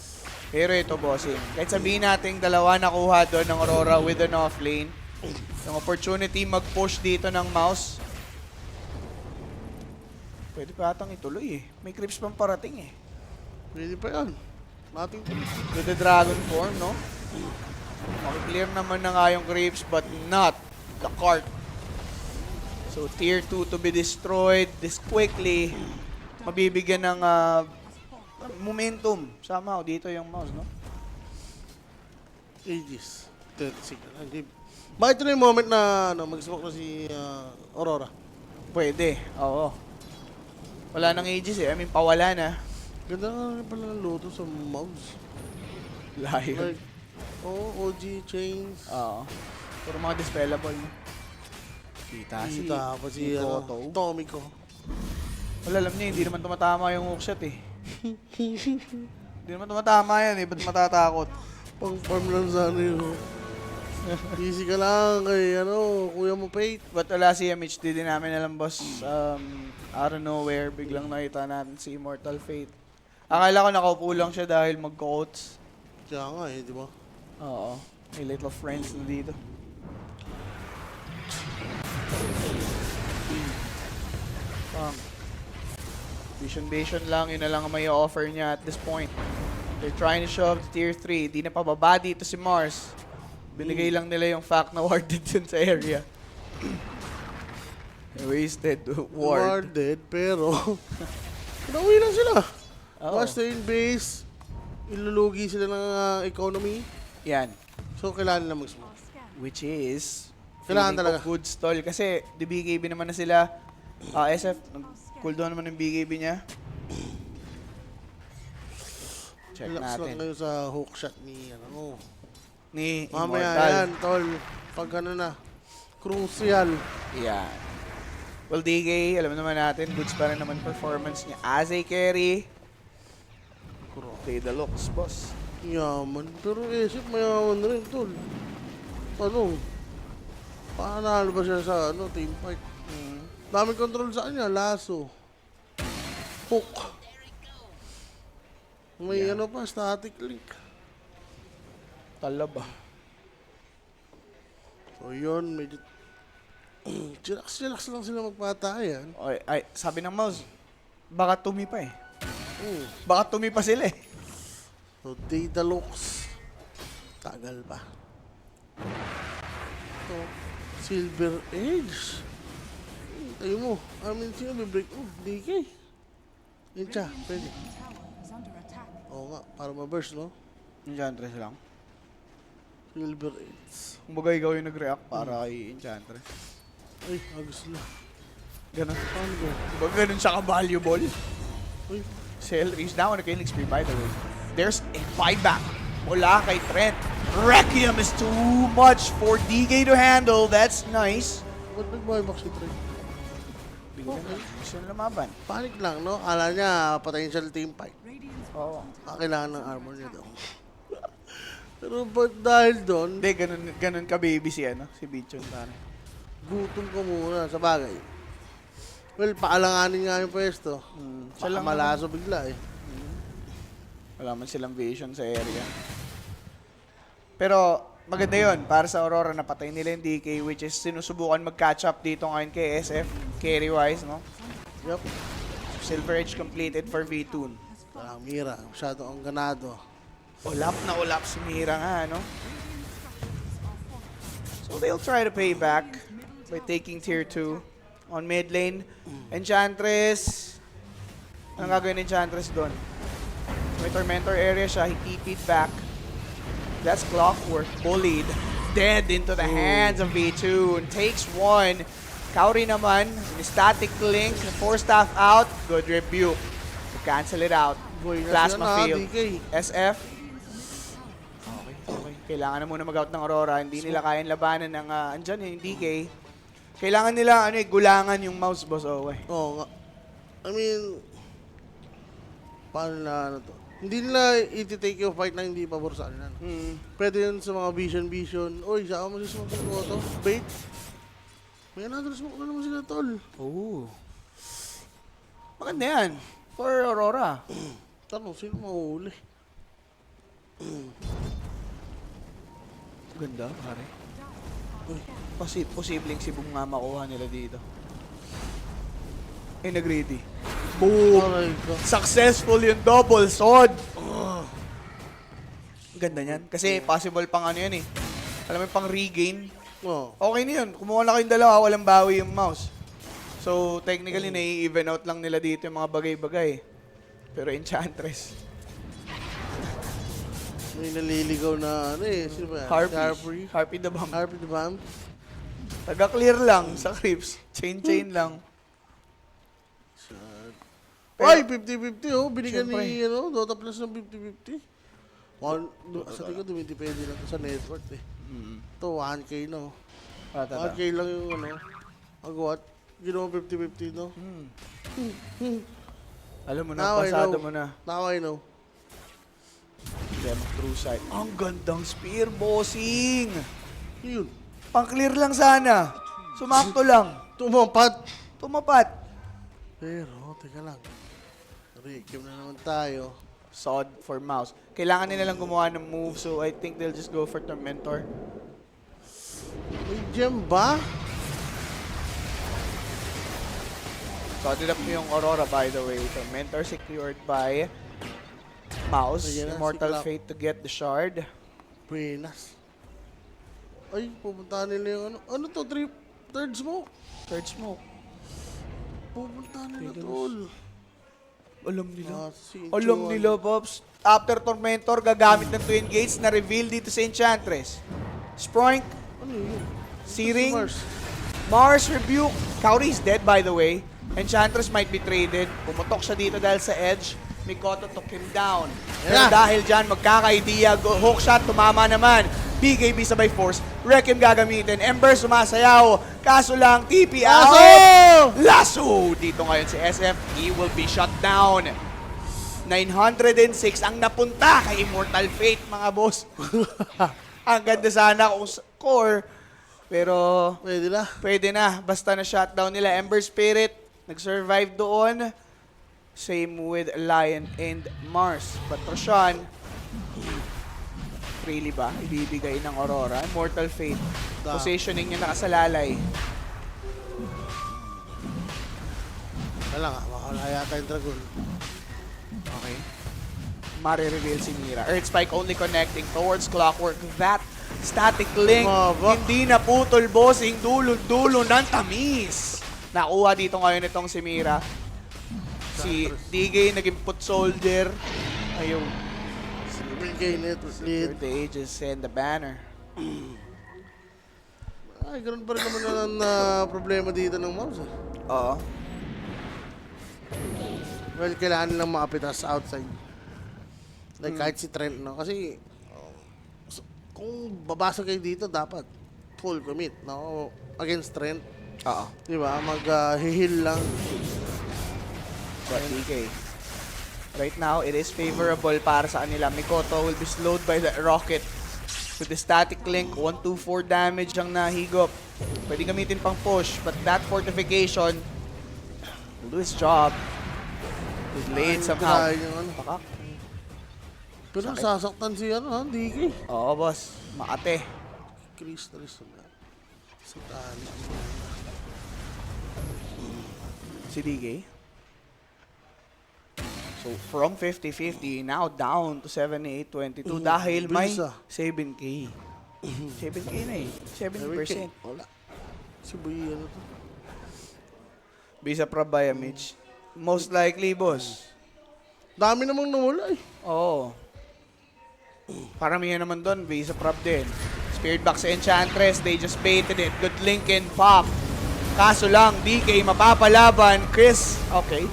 S1: Pero ito, bossing. Kahit sabihin natin dalawa nakuha doon ng Aurora with an offlane, yung opportunity mag-push dito ng mouse, pwede pa atang ituloy eh. May creeps pang parating eh.
S2: Pwede pa yan. Nothing to
S1: To the dragon form, no? Makiklear naman na nga yung creeps, but not the cart. So, tier 2 to be destroyed this quickly. Mabibigyan ng momentum. Somehow, dito yung mouse, no?
S2: Aegis. 36. Bakit ito na yung moment na mag-smoke na si Aurora?
S1: Pwede, oo. Wala nang ages eh. I mean, pawala na.
S2: Ganda nga rin pala ng loto sa mouse.
S1: Layo.
S2: Like, OG chains.
S1: Oo. Puro mga dispellable. No? Kita si
S2: Kita pa si
S1: Koto.
S2: Tomiko.
S1: Wala, alam niya, hindi naman tumatama yung hookshot eh. Hindi naman tumatama yan eh. Ba't matatakot?
S2: Pang-farm lang sana yun. Easy ka lang kay kuya mo Pate.
S1: Ba't wala si MHD din namin alam, boss? Out of nowhere, biglang nakita natin si Immortal Fate. Akala ko nakaupo lang siya dahil mag-coats.
S2: Kaya nga eh, di ba?
S1: Oo. May little friends na dito. Vision lang, yun na lang ang may offer niya at this point. They're trying to shove to tier 3. Di na pababa dito si Mars. Binigay lang nila yung fact na warded dun sa area. Wasted ward.
S2: Warded, pero nauwi lang sila.
S1: Oo.
S2: Basta in base, ilulugi sila ng economy.
S1: Yan.
S2: So, kailangan nila mag-smoke.
S1: Which is,
S2: Kailangan
S1: feeling ko
S2: talaga.
S1: good stall. Kasi, di BKB naman na sila. SF, cooldown naman yung BKB niya. Check
S2: Relax lang
S1: natin.
S2: kayo sa hook shot ni
S1: Ni
S2: Mamaya
S1: Immortal.
S2: yan, tol. Pag na, crucial.
S1: Yan. Well, DK, alam naman natin, goods pa rin naman performance niya as a carry. Play the looks, boss.
S2: Yaman. Pero isip mayaman rin, tol. Tanong, paanalo ba siya sa team fight? Daming control sa kanya, lasso. Hook. May pa, static link.
S1: Talaba.
S2: So yun, medyo chillax lang sila magpatayan.
S1: Ay, sabi ng mouse, baka tumi pa eh. Baka tumi pa sila eh.
S2: So data looks. Tagal pa. So, Silver Edge. Tayo mo. Sino bibreak mo? DK. Incha, pwede.
S4: Radiant's tower is under attack.
S2: Oo nga, para ma-burst, no?
S1: Enchantress lang.
S2: Silver 8.
S1: Kumbaga ikaw yung nag-react para kay Enchantress.
S2: Ay, agos na.
S1: Ganun.
S2: Paano ba?
S1: Kumbaga ganun siya ka-valuable.
S2: Uy,
S1: Cell is now on a killing spree, by the way. There's a buyback mula kay Trent. Requiem is too much for DK to handle. That's nice.
S2: ba't nag-buyback si Trey?
S1: Bigyan na. Gusto na lumaban.
S2: Panic lang, no? Akala niya potential team fight.
S4: Radiant's
S1: Oo.
S2: Kailangan ng armor niya daw. Pero ba't dahil doon,
S1: Hindi, ganun ka baby si, si Bichon. Pare.
S2: gutom ka muna sa bagay. Well, paalanganin nga yung pwesto.
S1: Siya
S2: Baka
S1: lang
S2: malaso bigla eh.
S1: Wala man silang vision sa area. Pero maganda yun para sa Aurora, napatay nila yung DK, which is sinusubukan mag-catch up dito ngayon kay SF, carry-wise, no?
S2: Yup.
S1: Silver Edge completed for V2.
S2: Parang Mira, masyado ang ganado.
S1: Ulap na ulap si Mira nga, no? So they'll try to pay back by taking tier 2 on mid lane. Enchantress. Anong gagawin ni Enchantress doon? May Tormentor area siya. He TP'd back. That's Clockwork. Bullied. Dead into the hands of V2. Takes one. Kauri naman. Static link. Force staff out. Good rebuke. To cancel it out.
S2: Boy,
S1: Plasma field.
S2: DK.
S1: SF. Okay, okay. Kailangan na muna mag-out ng Aurora. Hindi nila kayang labanan ng andyan yung DK. Kailangan nila gulangan yung mouse boss. Oh,
S2: Oo nga. I mean, paano na ano to? Hindi nila iti-take yung fight na hindi pabor sa kanila. Pwede yun sa mga vision. Uy, saan mo si smoke ko to? Bait. May another smoke na naman sila, tol.
S1: Oh. Maganda yan. For Aurora.
S2: Tanong, sino mahuli?
S1: Ganda, pare. Posibleng si Boom nga makuha nila dito. Nag-ready. Boom!
S2: Aray ko.
S1: Successful yung double sword! Ganda niyan. Kasi possible pang ano yan eh. Alam mo yung pang regain.
S2: Oo.
S1: Okay na yun. Kumuha na kayong dalawa, walang bawi yung mouse. So, technically, nai-even out lang nila dito yung mga bagay-bagay. Pero Enchantress.
S2: May naliligaw na ano eh. Sino ba yan?
S1: Harpy. Harpy the Bomb.
S2: Harpy the Bomb.
S1: Taga-clear lang sa creeps. Chain lang.
S2: Ay, 50-50 oh. Binigyan
S1: Siyempre.
S2: ni Dota Plus ng 50-50. Sa tingin ko, dumidepende lang to sa network eh. Ito, 1K no. 1K lang yung agwat. Ginawa 50-50 no.
S1: Alam mo na,
S2: Now I
S1: pasado
S2: know.
S1: mo na.
S2: Now I know.
S1: Demo through side. Ang gandang spear, bossing!
S2: Yun.
S1: Pang-clear lang sana. Sumakto lang.
S2: Tumapat.
S1: Tumapat.
S2: Pero, teka lang. Rekim na naman tayo.
S1: Sod for mouse. Kailangan nila lang gumawa ng move, so I think they'll just go for Tormentor.
S2: May gem ba?
S1: Soded up yung Aurora, by the way. Tormentor secured by Mouse.
S2: Ayan na,
S1: Immortal
S2: si Clock.
S1: Fate to get the shard.
S2: Buenas. Ay, pupuntahan nila yung ano to? Third smoke.
S1: Third smoke.
S2: Pupuntahan nila
S1: Pilos.
S2: tol.
S1: Alam nila.
S2: Si
S1: Alam
S2: Incho,
S1: nila, Pops. After Tormentor, gagamit ng Twin Gates na reveal dito sa Enchantress. Sproink,
S2: Ano yun?
S1: Searing,
S2: Mars.
S1: Mars Rebuke. Kauri is dead, by the way. Enchantress might be traded. Pumutok siya dito dahil sa edge. Mikoto took him down. Pero
S2: Yeah.
S1: dahil dyan, magkaka-idea. Hook shot, tumama naman. BKB sabay force. Requiem gagamitin. Ember sumasayaw. Kaso lang, TP out. Lasso! Dito ngayon si SF. He will be shut down. 906 ang napunta kay Immortal Fate, mga boss. Ang ganda sana kung core. Pero
S2: Pwede na.
S1: pwede na. Basta na shutdown nila. Ember Spirit, nag-survive doon. Same with Lion and Mars. But Roshan, really ba? Ibibigay ng Aurora. Immortal Fate. Positioning niya nakasalalay.
S2: Wala nga, makawala yata yung dragon.
S1: Okay. Mare-reveal si Mira. Earth Spike only connecting towards Clockwork. That static link.
S2: Maba.
S1: Hindi na putol, bossing. Dulo-dulo ng tamis. Nakuha dito ngayon itong si Mira. Si DK naging foot soldier. Ayun.
S2: Silver Kay net lead.
S1: The Aegis and the banner.
S2: Ay, ganun pa rin naman na problema dito ng mouse. Eh.
S1: Oo.
S2: Well, kailangan nilang maapitas outside. Like kahit si Trent, no? Kasi kung babasa kayo dito, dapat full commit, no? Against Trent.
S1: Oo.
S2: Di ba? Mag-heal lang.
S1: But DK. Right now, it is favorable para sa kanila. Mikoto will be slowed by the rocket. With the static link, 1-2-4 damage ang nahigop. Pwede gamitin pang push, but that fortification will do its job. Delayed somehow.
S2: Tirahin yung ano.
S1: Pakak.
S2: Pero sasaktan si DK.
S1: Oo, boss. Maate.
S2: Crystal na. Sa tali.
S1: Si DK. So, from 50-50, now down to 78-22 dahil may
S2: bilis,
S1: 7K. 7K na eh. 70%.
S2: Wala. Si Boy, ano to?
S1: Bisa Prabaya, Mitch. Most likely, boss.
S2: Dami namang nawala eh.
S1: Oo. Paramihan naman doon, Visa Prab din. Spirit Box Enchantress, they just baited it. Good Lincoln pop. Kaso lang, DK mapapalaban. Chris, okay.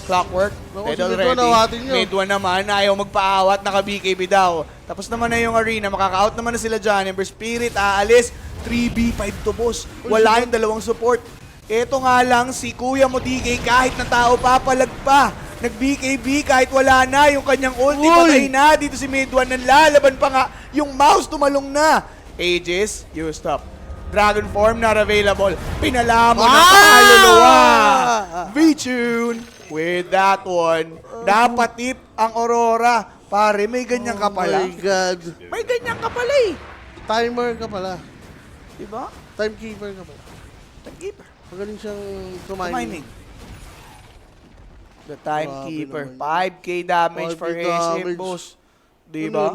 S1: Clockwork,
S2: Naku,
S1: dead
S2: si Mid-1
S1: already.
S2: awatin nyo.
S1: Mid-1 naman, ayaw magpaawat, naka-BKB daw. Tapos naman na yung arena, makaka-out naman na sila dyan. Ember Spirit, aalis. 3v5 to, boss. Wala yung dalawang support. Ito nga lang, si Kuya mo DK, kahit na tao papalag pa. Nag-BKB kahit wala na yung kanyang ulti, patay na. Dito si Mid-1, nanlalaban pa nga. Yung mouse tumalong na. Aegis, you stop. Dragon form not available. Pinalamo ng kaluluwa. V-Tune with that one. Dapat tip ang Aurora. Pare, may ganyan ka
S2: Oh
S1: pala.
S2: my God.
S1: May ganyan ka pala eh.
S2: Timer ka pala.
S1: Diba?
S2: Timekeeper ka pala.
S1: Timekeeper.
S2: Magaling siyang
S1: Mining.
S2: tumiming.
S1: The timekeeper.
S2: Grabe naman.
S1: 5k damage
S2: 5K
S1: for SM,
S2: damage.
S1: boss. Diba?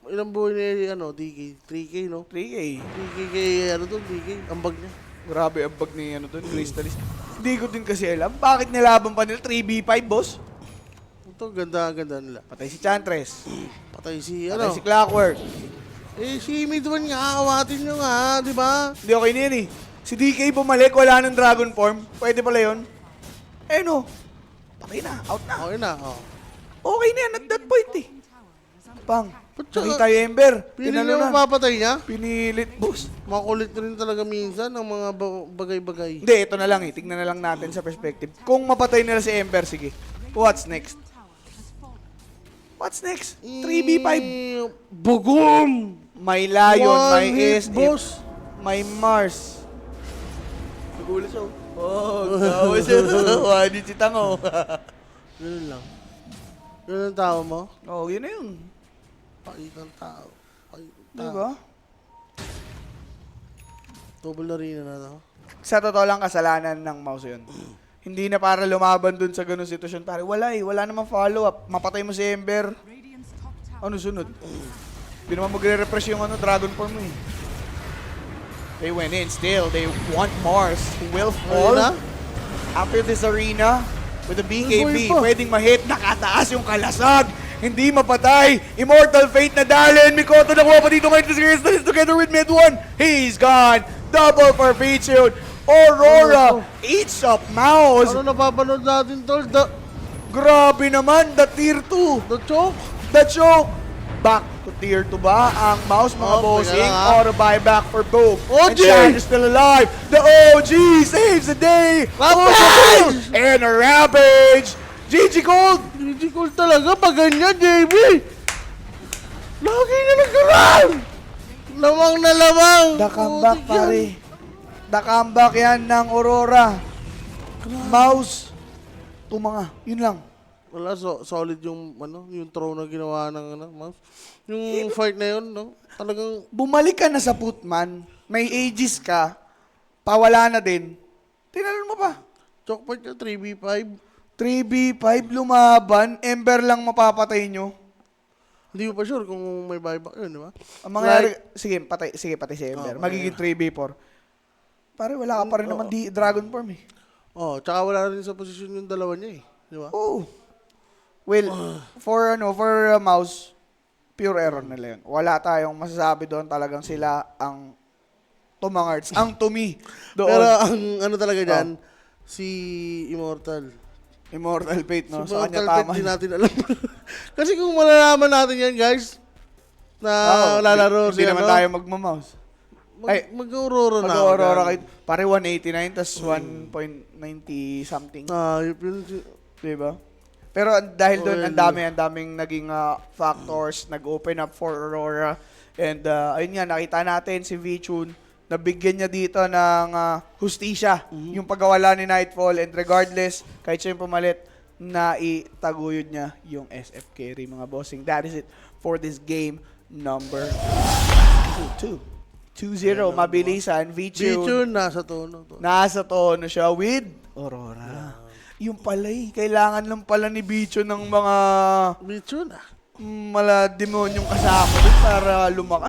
S2: Ilang buhay ni DK? 3K, no?
S1: 3k.
S2: 3K kay DK. Ang bag niya.
S1: Grabe ang bag ni Crystallis. Hindi ko din kasi alam. Bakit nilaban pa nila 3v5, boss?
S2: Ito, ganda nila.
S1: Patay si Chantress.
S2: Patay si,
S1: Patay si Clockwork.
S2: si Mid-1 nga, awatin nyo nga, di ba?
S1: Hindi okay na yan eh. Si DK bumalik, wala ng dragon form. Pwede pala yun. Eh no. Patay na, out na.
S2: Okay na, oh.
S1: Okay na yan at that point eh. Pang.
S2: Ba't siya-
S1: Nakita yung Ember.
S2: Pili
S1: Tinalo
S2: niya
S1: na.
S2: mapapatay niya?
S1: Pinilit, boss.
S2: Makulit rin talaga minsan ang mga bagay-bagay.
S1: Hindi, ito na lang eh. Tignan na lang natin sa perspective. Kung mapatay nila si Ember, sige. What's next? What's next? 3v5.
S2: Bugom!
S1: May Lion, may
S2: One hit,
S1: SF,
S2: boss.
S1: may Mars. Nagulat siya. Oh, tawa siya. Wadi si Tango.
S2: Ganun lang. Ganun ang tao mo?
S1: Oh, yun na yun.
S2: Pakitang tao. Pakitang tao.
S1: Diba?
S2: Double arena na to.
S1: Sa totoo lang, kasalanan ng mouse yun. Hindi na para lumaban dun sa ganung sitwasyon. Pare, wala eh. Wala namang follow-up. Mapatay mo si Ember.
S4: Radiant's top tower.
S1: Ano sunod? Hindi naman magre-refresh yung dragon form mo eh. They went in still. They want Mars. Who will fall
S2: Ayun na.
S1: after this arena with the BKB.
S2: Uy, pa.
S1: Pwedeng ma-hit. Nakataas yung kalasag. Hindi mapatay. Immortal Fate na Dalen. Mikoto nakuha pa dito ngayon. Crystallis together with Mid-1. He's gone. Double for Featured. Aurora eats up Mouse.
S2: Ano napapanood natin, tol?
S1: Grabe naman. The tier 2.
S2: The choke?
S1: The choke. Back to tier 2 ba ang Mouse, mga
S2: Oh,
S1: bossing?
S2: teka lang, ha?
S1: Auto buyback for both.
S2: OG!
S1: And Shan is still alive. The OG saves the day.
S2: Rampage!
S1: And a Rampage. GG Gold.
S2: Hindi cool talaga pag ganyan, JB! Lagi na nagkaroon! Lamang na lamang!
S1: The comeback,
S2: Putik yan.
S1: pare. The comeback yan ng Aurora. Mouse. Tumanga. Yun lang.
S2: Wala, solid yung, yung throw na ginawa ng, mouse. Yung fight na yun, no? Talagang,
S1: Bumalik ka na sa Putman. May ages ka. Pawala na din. Tinanong mo pa.
S2: choke fight ka, 3v5.
S1: 3v5 lumaban, Ember lang mapapatay nyo.
S2: Hindi mo pa sure kung may buyback yun, di ba?
S1: Ang mangyayari, sige, patay si Ember.
S2: Okay.
S1: Magiging 3v4. Pare, wala ka pa rin naman Dragon Form eh.
S2: Oh, tsaka wala rin sa posisyon yung dalawa niya eh. Di ba?
S1: Oh. Well, for mouse, pure error nila yun. Wala tayong masasabi doon. Talagang sila ang tumangarts. Ang tumi doon.
S2: Pero ang ano talaga dyan, si Immortal.
S1: Immortal Fate, no?
S2: Si
S1: Sa kanya
S2: Immortal Fate,
S1: tama.
S2: di natin alam. Kasi kung malalaman natin yan, guys, na lalaro
S1: Hindi
S2: si
S1: naman
S2: ano,
S1: tayo magmamouse. Ay,
S2: mag-aurora na.
S1: Mag-aurora
S2: ako
S1: kayo. Pare 189, tas 1.90 something.
S2: dyan. Yun,
S1: Diba? Pero dahil doon,
S2: Well,
S1: ang daming naging factors, nag-open up for Aurora. And ayun nga, nakita natin si V-Tune, nabigyan niya dito ng hustisya, yung pagkawala ni Nightfall. And regardless, kahit siya yung pumalit, naitaguyod niya yung SF carry, mga bossing. That is it for this game number 2. 2-0, mabilisan. V-Tune,
S2: Bichun, nasa tono.
S1: nasa tono siya with Aurora. Yung pala kailangan lang pala ni Bicho ng mga
S2: Bichun,
S1: mala demonyong kasama doon para lumakas.